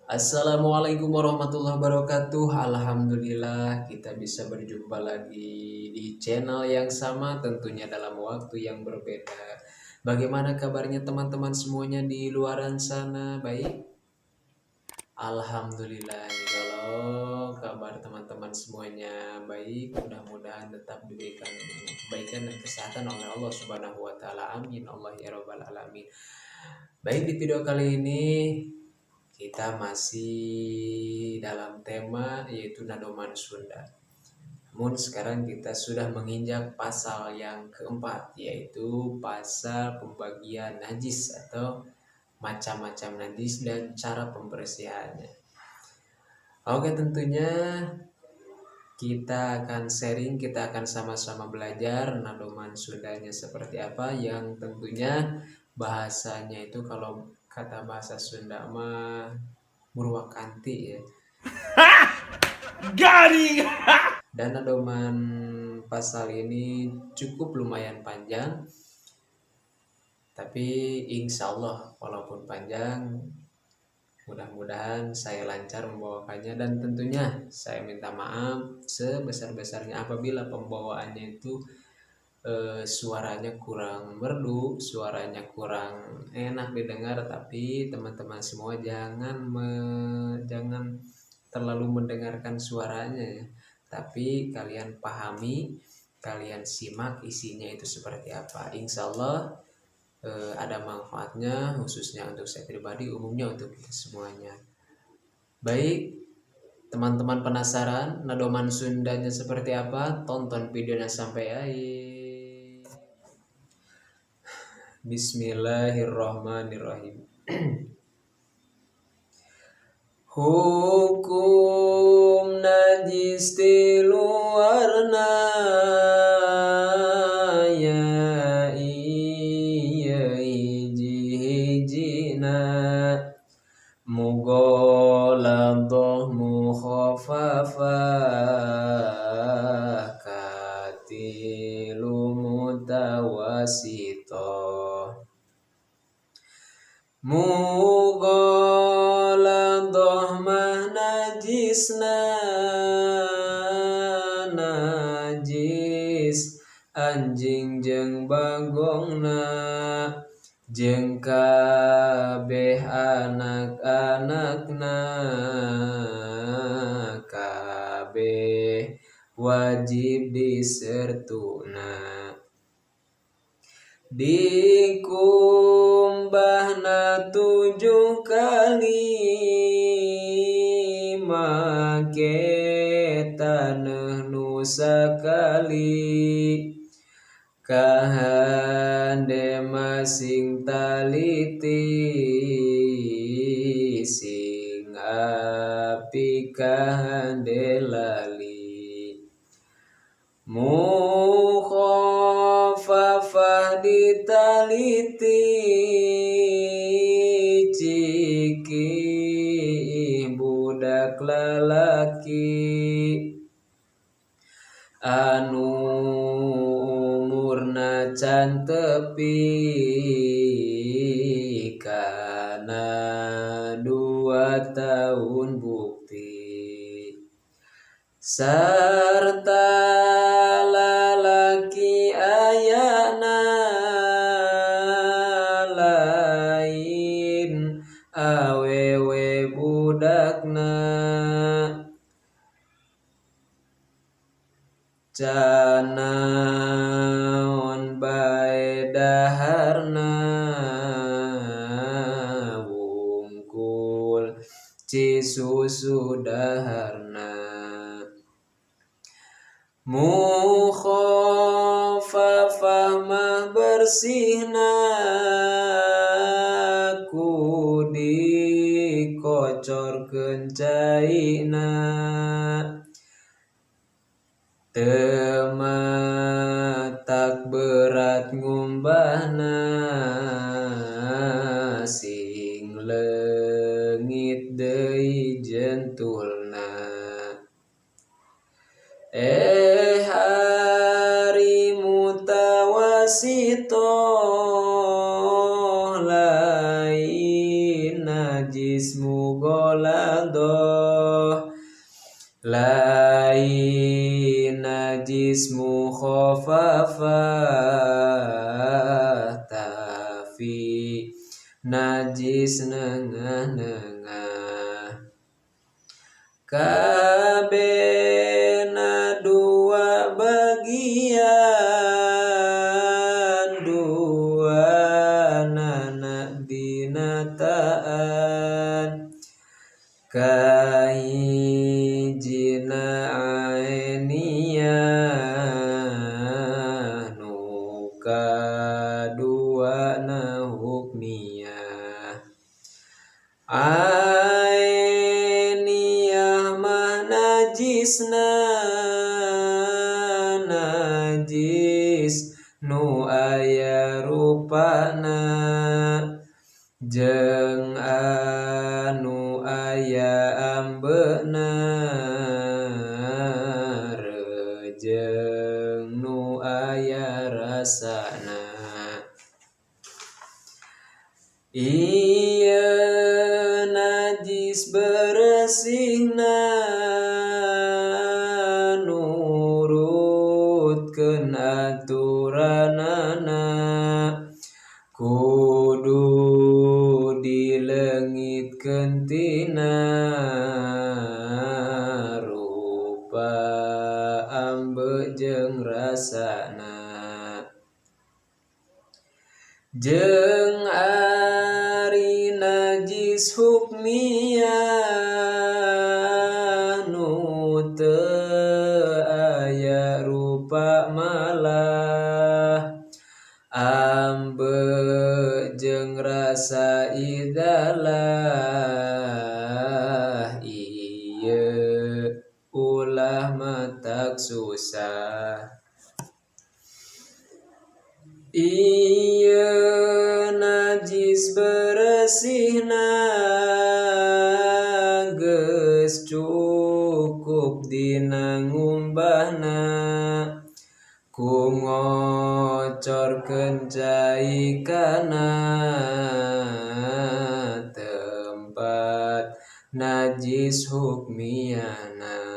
Assalamualaikum warahmatullahi wabarakatuh. Alhamdulillah kita bisa berjumpa lagi di channel yang sama, tentunya dalam waktu yang berbeda. Bagaimana kabarnya teman-teman semuanya di luaran sana? Baik? Alhamdulillah nih kalau kabar teman-teman semuanya baik, mudah-mudahan tetap diberikan kebaikan dan kesehatan oleh Allah Subhanahu wa taala. Amin. Allah ya rabbal alamin. Baik, di video kali ini kita masih dalam tema yaitu Nadoman Sunda. Namun sekarang kita sudah menginjak pasal yang keempat, yaitu pasal pembagian najis atau macam-macam najis dan cara pembersihannya. Oke, tentunya kita akan sharing, kita akan sama-sama belajar Nadoman Sundanya seperti apa, yang tentunya bahasanya itu kalau kata bahasa Sunda mah Murwakanti ya. Garing. Dan nadoman pasal ini cukup lumayan panjang, tapi insya Allah walaupun panjang, mudah-mudahan saya lancar membawakannya, dan tentunya saya minta maaf sebesar-besarnya apabila pembawaannya itu suaranya kurang merdu, suaranya kurang enak didengar. Tapi teman-teman semua jangan terlalu mendengarkan suaranya ya. Tapi kalian pahami, kalian simak isinya itu seperti apa. Insya Allah ada manfaatnya, khususnya untuk saya pribadi, umumnya untuk kita semuanya. Baik, teman-teman penasaran Nadoman Sundanya seperti apa? Tonton videonya sampai akhir. Bismillahirrahmanirrahim. Hukum najis di luarna ya iya hiji-hijina mugoladoh mukhafafah katilu mutawasitoh. Mugoladoh mah najisna najis anjing jeung bagongna jeung kabeh anak-anakna kabeh wajib disertuna. Dikumbahna 7 kali make taneuh nu sakali kahande masing taliti sing api kahande lali. Mukhafafah ditaliti ciki budak lalaki anu umurna can tepi kana 2 tahun bukti, sarta lalaki ayana lain awewe budakna canaon bae daharna wungkul cisusu daharna. Mukhafafah mah bersihna ku dikocorkeun caina teu matak berat ngumbahna sing leungit deui jentulna. Hari mutawasitoh lain najis najis mughaladhah lain najis mukhafafah tapi najis nengah-nengah kabehna dua bagian dua anak binataan kahijina ainiyah nu kaduana hukmiyah ainiyah mah najisna najis nu aya rupana jeung anu aya ambeuna jeung nu aya rasana ieu najis bersihna nurutkeun aturanana kudu dileungitkeun tina rupa ambe jeung rasana jeung ari najis hukmiyah nu teu aya rupa malah ambe jeung rasa idalah ieu ulah matak susah ieu najis bersihna geus cukup dina ngumbahna ku ngocorkeun cai kana tempat najis hukmiyana.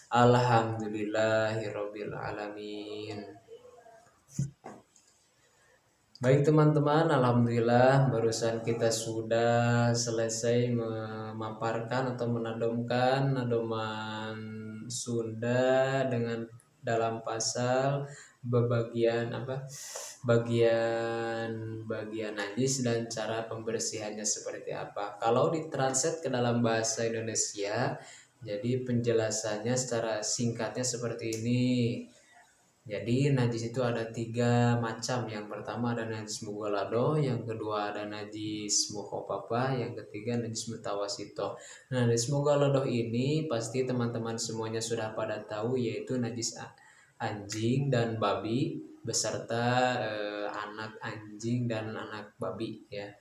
Alhamdulillahirabbil alamin. Baik teman-teman, alhamdulillah barusan kita sudah selesai memaparkan atau menadomkan nadoman Sunda dengan dalam pasal bagian najis dan cara pembersihannya seperti apa. Kalau ditranslate ke dalam bahasa Indonesia, jadi penjelasannya secara singkatnya seperti ini. Jadi najis itu ada 3 macam. Yang pertama ada najis mughaladhah, yang kedua ada najis mukhafafah, yang ketiga najis mutawasithah. Nah, najis mughaladhah ini pasti teman-teman semuanya sudah pada tahu, yaitu najis anjing dan babi beserta anak anjing dan anak babi ya.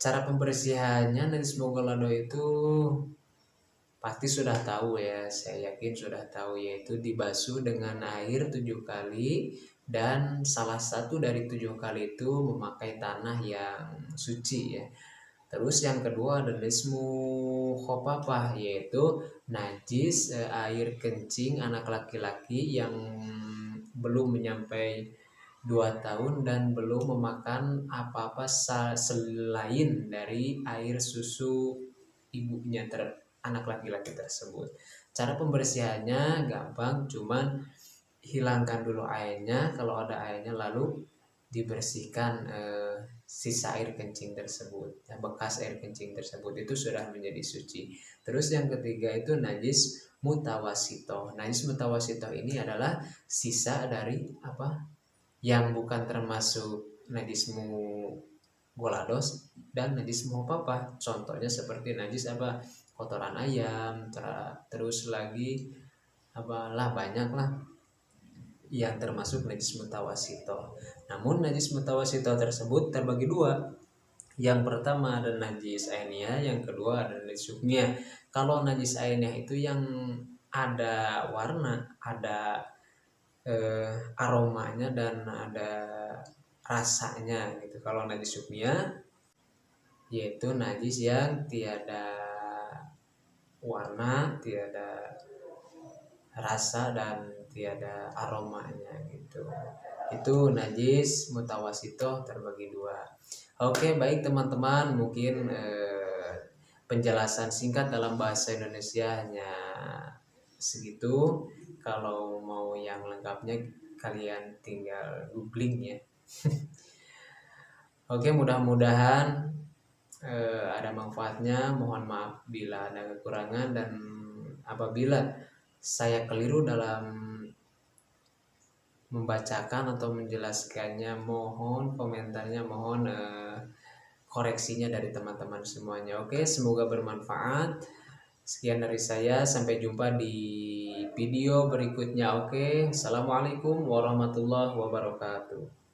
Cara pembersihannya najis mughaladhah itu pasti sudah tahu ya, saya yakin sudah tahu, yaitu dibasuh dengan air 7 kali dan salah satu dari 7 kali itu memakai tanah yang suci ya. Terus yang kedua ada najis mukhafafah, yaitu najis air kencing anak laki-laki yang belum menyampai 2 tahun dan belum memakan apa-apa selain dari air susu ibunya anak laki-laki tersebut. Cara pembersihannya gampang, cuman hilangkan dulu airnya, kalau ada airnya lalu dibersihkan sisa air kencing tersebut, bekas air kencing tersebut itu sudah menjadi suci. Terus yang ketiga itu najis mutawasithah. Najis mutawasithah ini adalah sisa dari yang bukan termasuk najis mughaladhah dan najis mukhafafah. Contohnya seperti najis kotoran ayam, terus lagi banyak lah yang termasuk najis mutawasithah. Namun najis mutawasithah tersebut terbagi 2. Yang pertama ada najis ainiyah, yang kedua ada najis hukmiyah. Kalau najis ainiyah itu yang ada warna, ada aromanya dan ada rasanya gitu. Kalau najis hukmiyah yaitu najis yang tiada warna, tiada rasa dan tiada aromanya gitu. Itu najis mutawasito terbagi dua. Oke, baik teman-teman, mungkin penjelasan singkat dalam bahasa Indonesia hanya segitu. Kalau mau yang lengkapnya kalian tinggal googling ya. Oke, mudah-mudahan ada manfaatnya. Mohon maaf bila ada kekurangan, dan apabila saya keliru dalam membacakan atau menjelaskannya, mohon komentarnya, mohon koreksinya dari teman-teman semuanya. Oke, semoga bermanfaat. Sekian dari saya, sampai jumpa di video berikutnya. Oke, assalamualaikum warahmatullahi wabarakatuh.